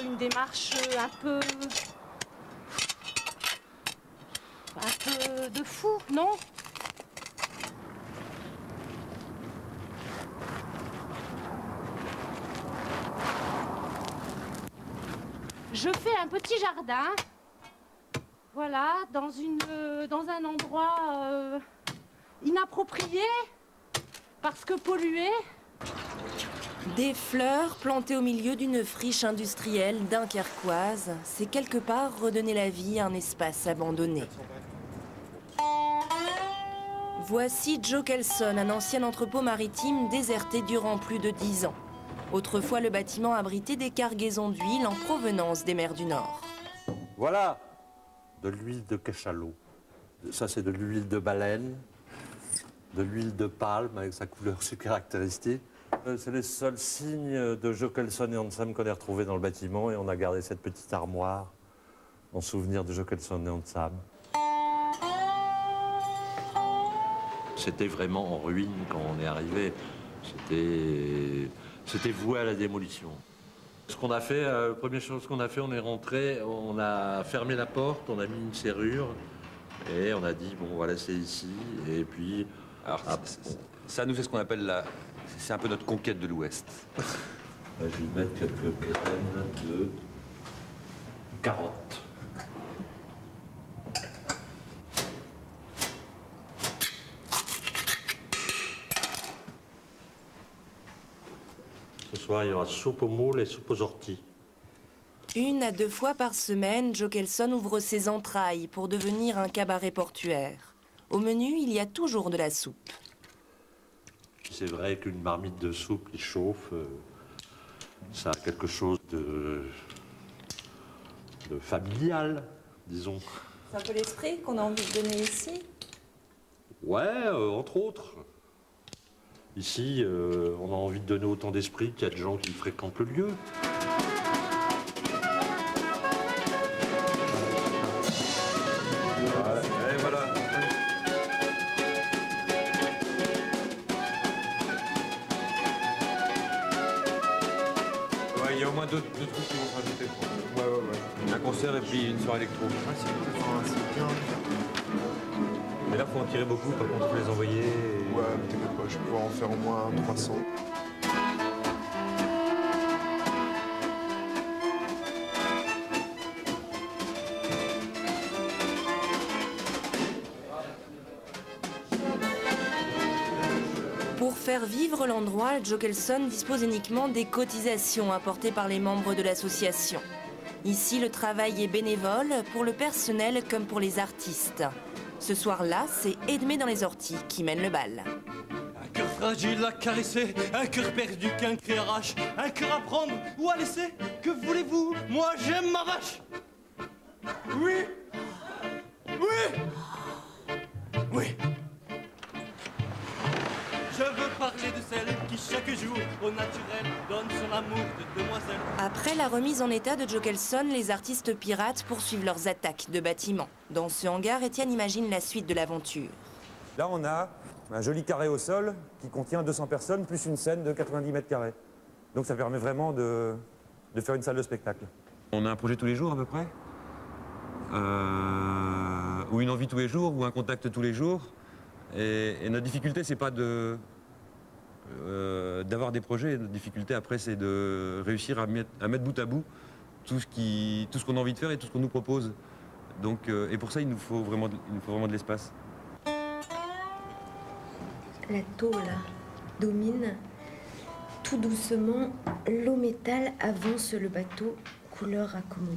une démarche un peu de fou, non? Je fais un petit jardin, voilà, dans un endroit inapproprié, parce que pollué. Des fleurs plantées au milieu d'une friche industrielle dunkerquoise, c'est quelque part redonner la vie à un espace abandonné. Voici Joe Kelson, un ancien entrepôt maritime déserté durant plus de 10 ans. Autrefois, le bâtiment abritait des cargaisons d'huile en provenance des mers du Nord. Voilà, de l'huile de cachalot. Ça, c'est de l'huile de baleine, de l'huile de palme avec sa couleur si caractéristique. C'est les seuls signes de Joe Kelson et Hansam qu'on ait retrouvés dans le bâtiment et on a gardé cette petite armoire en souvenir de Joe Kelson et Hansam. C'était vraiment en ruine quand on est arrivé. C'était voué à la démolition. Ce qu'on a fait, la première chose qu'on a fait, on est rentré, on a fermé la porte, on a mis une serrure et on a dit bon, on va laisser ici. Et puis, alors, ça nous c'est ce qu'on appelle c'est un peu notre conquête de l'Ouest. Je vais mettre quelques graines de carottes. Ce soir, il y aura soupe aux moules et soupe aux orties. 1 à 2 fois par semaine, Joe Kelson ouvre ses entrailles pour devenir un cabaret portuaire. Au menu, il y a toujours de la soupe. C'est vrai qu'une marmite de soupe qui chauffe, ça a quelque chose de familial, disons. C'est un peu l'esprit qu'on a envie de donner ici. Ouais, entre autres. Ici, on a envie de donner autant d'esprit qu'il y a de gens qui fréquentent le lieu. Et voilà. Ouais, il y a au moins deux trucs qui vont se rajouter. Ouais. Un concert et puis une soirée électro. Ah, c'est bien. Mais là, il faut en tirer beaucoup, par contre, il faut les envoyer. Ouais, mais t'inquiète pas, je vais pouvoir en faire au moins 300. Pour faire vivre l'endroit, Joe Kelson dispose uniquement des cotisations apportées par les membres de l'association. Ici, le travail est bénévole pour le personnel comme pour les artistes. Ce soir-là, c'est Edmé dans les orties qui mène le bal. Un cœur fragile à caresser, un cœur perdu qu'un cri arrache, un cœur à prendre ou à laisser. Que voulez-vous? Moi j'aime ma vache. Oui. Oui. Je veux parler de celle qui chaque jour au naturel donne son amour de demoiselle. Après la remise en état de Joe Kelson, les artistes pirates poursuivent leurs attaques de bâtiments. Dans ce hangar, Étienne imagine la suite de l'aventure. Là, on a un joli carré au sol qui contient 200 personnes, plus une scène de 90 mètres carrés. Donc ça permet vraiment de faire une salle de spectacle. On a un projet tous les jours à peu près, ou une envie tous les jours, ou un contact tous les jours. Et notre difficulté, c'est pas d'avoir des projets. Notre difficulté après, c'est de réussir à mettre bout à bout tout ce qu'on a envie de faire et tout ce qu'on nous propose. Donc, et pour ça, il nous faut vraiment de l'espace. La tôle domine. Tout doucement, l'eau métal avance le bateau, couleur accommodée.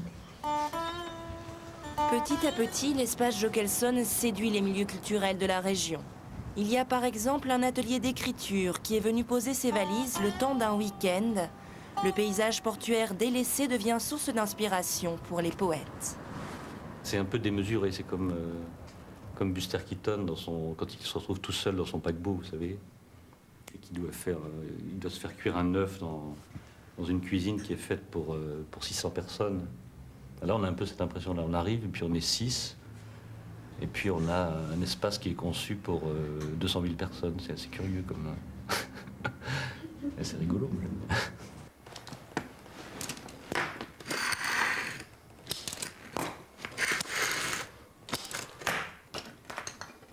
Petit à petit, l'espace Joe Kelson séduit les milieux culturels de la région. Il y a par exemple un atelier d'écriture qui est venu poser ses valises le temps d'un week-end. Le paysage portuaire délaissé devient source d'inspiration pour les poètes. C'est un peu démesuré, c'est comme Buster Keaton quand il se retrouve tout seul dans son paquebot, vous savez, et qu'il doit se faire cuire un œuf dans une cuisine qui est faite pour 600 personnes. Là, on a un peu cette impression-là. On arrive, et puis on est 6, et puis on a un espace qui est conçu pour 200 000 personnes. C'est assez curieux comme... et c'est rigolo.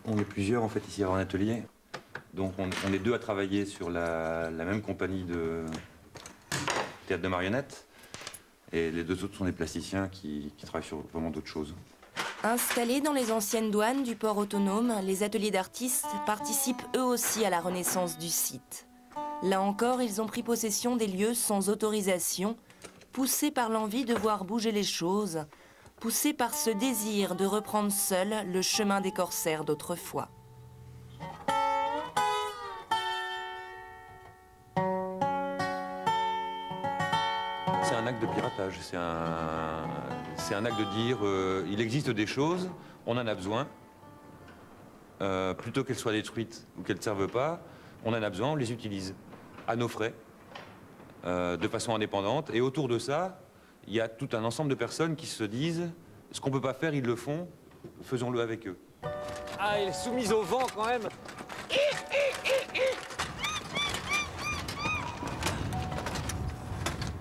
On est plusieurs en fait ici à avoir un atelier. Donc on est deux à travailler sur la même compagnie de théâtre de marionnettes. Et les deux autres sont des plasticiens qui travaillent sur vraiment d'autres choses. Installés dans les anciennes douanes du port autonome, les ateliers d'artistes participent eux aussi à la renaissance du site. Là encore, ils ont pris possession des lieux sans autorisation, poussés par l'envie de voir bouger les choses, poussés par ce désir de reprendre seul le chemin des corsaires d'autrefois. C'est un acte de piratage, c'est un acte de dire il existe des choses, on en a besoin, plutôt qu'elles soient détruites ou qu'elles ne servent pas, on en a besoin, on les utilise à nos frais, de façon indépendante. Et autour de ça, il y a tout un ensemble de personnes qui se disent ce qu'on ne peut pas faire, ils le font, faisons-le avec eux. Ah, elle est soumise au vent quand même.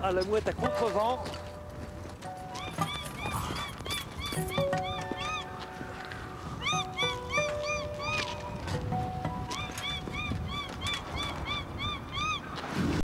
Ah, la mouette à contre-vent.